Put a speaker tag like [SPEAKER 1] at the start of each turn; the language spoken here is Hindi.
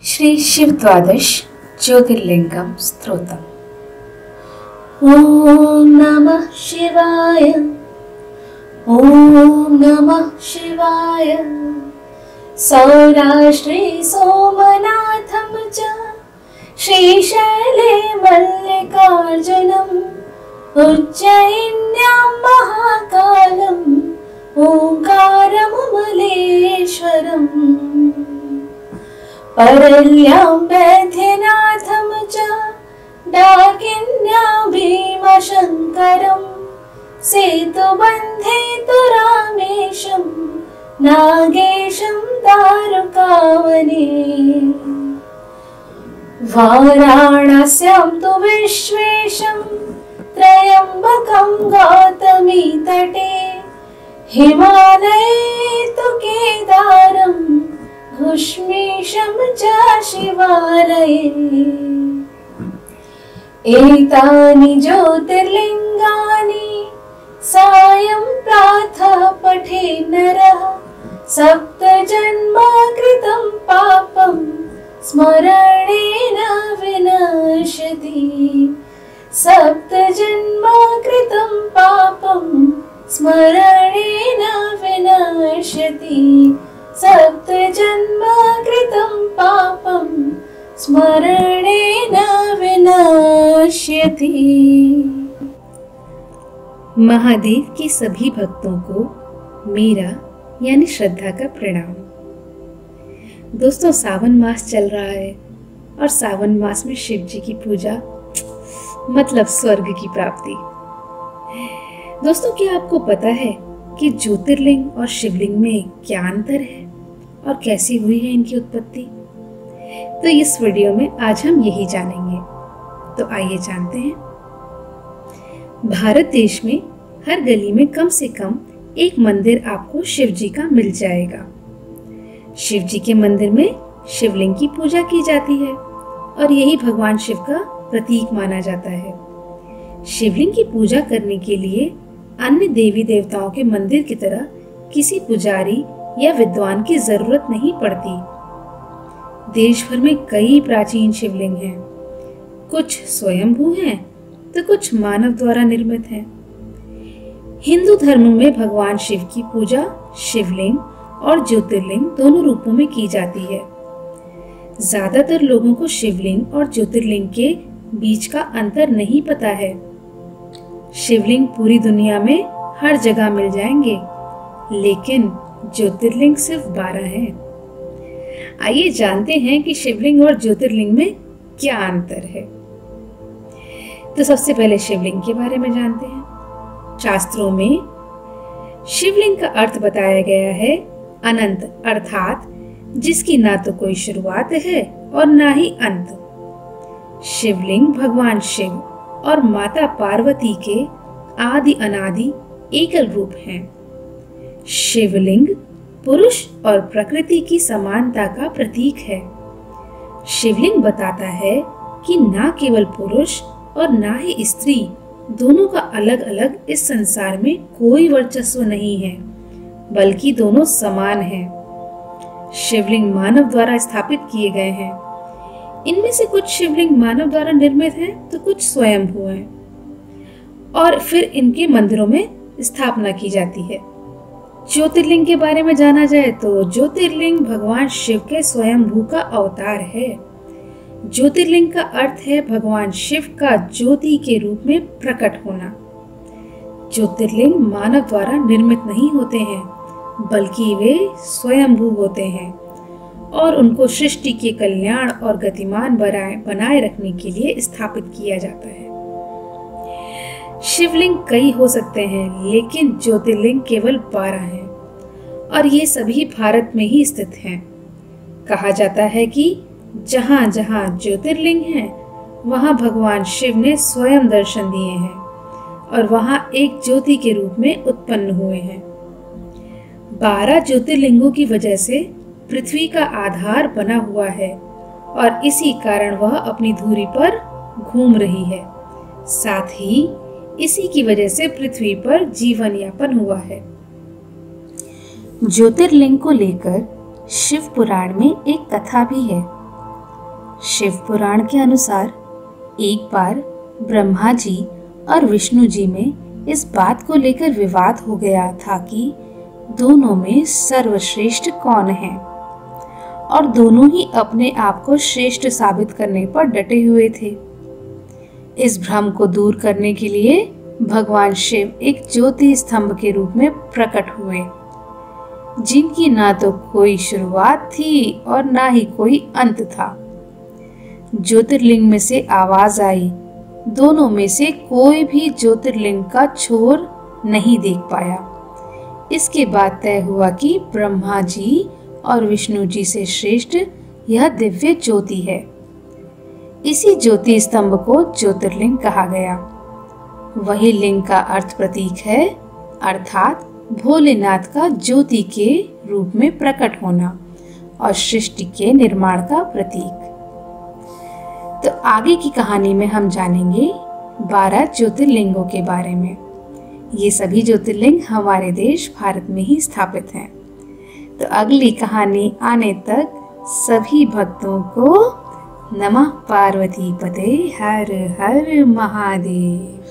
[SPEAKER 1] श्री शिव द्वादश ज्योतिर्लिंगम स्तोत्रम। ओम नमः शिवाय, ओम नमः शिवाय। सौराष्ट्रे सोमनाथं च श्रीशैले मल्लिकार्जुनम् उज्जयिन्यां महाकालम् ओंकारममलेश्वरम् परल्यां वैद्यनाथं च डाकिन्यां भीमशङ्करं सेतुबन्धे तु रामेशं नागेशं दारुकावने। वाराणस्यां तु विश्वेशं त्र्यम्बकं गौतमी तटे हिमालये तु केदारं घुष्मीशं च शिवालये। एतानि ज्योतिर्लिङ्गानि सायं प्रातः पठे नरः सप्तजन्मकृतं पापं स्मरणेन विनश्यति। सप्तजन्मकृतं पापं स्मरणेन विनश्यति। सप्तजन्मकृतं पापं स्मरणेन विनश्यति।
[SPEAKER 2] महादेव के सभी भक्तों को मेरा यानी श्रद्धा का प्रणाम। दोस्तों, सावन मास चल रहा है और सावन मास में शिव जी की पूजा मतलब स्वर्ग की प्राप्ति। दोस्तों, क्या आपको पता है कि ज्योतिर्लिंग और शिवलिंग में क्या अंतर है और कैसी हुई है इनकी उत्पत्ति? तो इस वीडियो में आज हम यही जानेंगे। तो आइए जानते हैं। भारत देश में हर गली में कम से कम एक मंदिर आपको शिव जी का मिल जाएगा। शिव जी के मंदिर में शिवलिंग की पूजा की जाती है और यही भगवान शिव का प्रतीक माना जाता है। शिवलिंग की पूजा करने के लिए अन्य देवी देवताओं के मंदिर की तरह किसी पुजारी या विद्वान की जरूरत नहीं पड़ती। देश भर में कई प्राचीन शिवलिंग हैं। कुछ स्वयंभू हैं तो कुछ मानव द्वारा निर्मित हैं। हिंदू धर्म में भगवान शिव की पूजा शिवलिंग और ज्योतिर्लिंग दोनों रूपों में की जाती है। ज्यादातर लोगों को शिवलिंग और ज्योतिर्लिंग के बीच का अंतर नहीं पता है। शिवलिंग पूरी दुनिया में हर जगह मिल जाएंगे, लेकिन ज्योतिर्लिंग सिर्फ 12 हैं। आइए जानते हैं कि शिवलिंग और ज्योतिर्लिंग में क्या अंतर है। तो सबसे पहले शिवलिंग के बारे में जानते हैं। शास्त्रों में शिवलिंग का अर्थ बताया गया है अनंत, अर्थात जिसकी ना तो कोई शुरुआत है और ना ही अंत। शिवलिंग भगवान शिव और माता पार्वती के आदि अनादि एकल रूप हैं। शिवलिंग पुरुष और प्रकृति की समानता का प्रतीक है। शिवलिंग बताता है कि ना केवल पुरुष और ना ही स्त्री दोनों का अलग अलग इस संसार में कोई वर्चस्व नहीं है, बल्कि दोनों समान हैं। शिवलिंग मानव द्वारा स्थापित किए गए हैं। इनमें से कुछ शिवलिंग मानव द्वारा निर्मित हैं तो कुछ स्वयंभू हैं और फिर इनके मंदिरों में स्थापना की जाती है। ज्योतिर्लिंग के बारे में जाना जाए तो ज्योतिर्लिंग भगवान शिव के स्वयंभू का अवतार है। ज्योतिर्लिंग का अर्थ है भगवान शिव का ज्योति के रूप में प्रकट होना। ज्योतिर्लिंग मानव द्वारा निर्मित नहीं होते हैं, बल्कि वे स्वयंभू होते हैं और उनको सृष्टि के कल्याण और गतिमान बनाए रखने के लिए स्थापित किया जाता है। शिवलिंग कई हो सकते हैं, लेकिन ज्योतिर्लिंग केवल 12 हैं और ये सभी भारत में ही स्थित हैं। कहा जाता है कि जहाँ जहाँ ज्योतिर्लिंग हैं, वहाँ भगवान शिव ने स्वयं दर्शन दिए हैं और वहाँ एक ज्योति के रूप में उत्पन्न हुए हैं। 12 ज्योतिर्लिंगों की वजह से पृथ्वी का आधार बना हुआ है और इसी कारण वह अपनी धुरी पर घूम रही है। साथ ही इसी की वजह से पृथ्वी पर जीवन यापन हुआ है। ज्योतिर्लिंग को लेकर शिव पुराण में एक कथा भी है। शिव पुराण के अनुसार एक बार ब्रह्मा जी और विष्णु जी में इस बात को लेकर विवाद हो गया था कि दोनों में सर्वश्रेष्ठ कौन है, और दोनों ही अपने आप को श्रेष्ठ साबित करने पर डटे हुए थे। इस भ्रम को दूर करने के लिए भगवान शिव एक ज्योति स्तंभ के रूप में प्रकट हुए, जिनकी ना तो कोई शुरुआत थी और ना ही कोई अंत था। ज्योतिर्लिंग में से आवाज आई, दोनों में से कोई भी ज्योतिर्लिंग का छोर नहीं देख पाया। इसके बाद तय हुआ कि ब्रह्मा जी और विष्णु जी से श्रेष्ठ यह दिव्य ज्योति है। इसी ज्योति स्तंभ को ज्योतिर्लिंग कहा गया। वही लिंग का अर्थ प्रतीक है, अर्थात भोलेनाथ का ज्योति के रूप में प्रकट होना और सृष्टि के निर्माण का प्रतीक। तो आगे की कहानी में हम जानेंगे 12 ज्योतिर्लिंगों के बारे में। ये सभी ज्योतिर्लिंग हमारे देश भारत में ही स्थापित हैं। तो अगली कहानी आने तक सभी भक्तों को नमः पार्वती पते हर हर महादेव।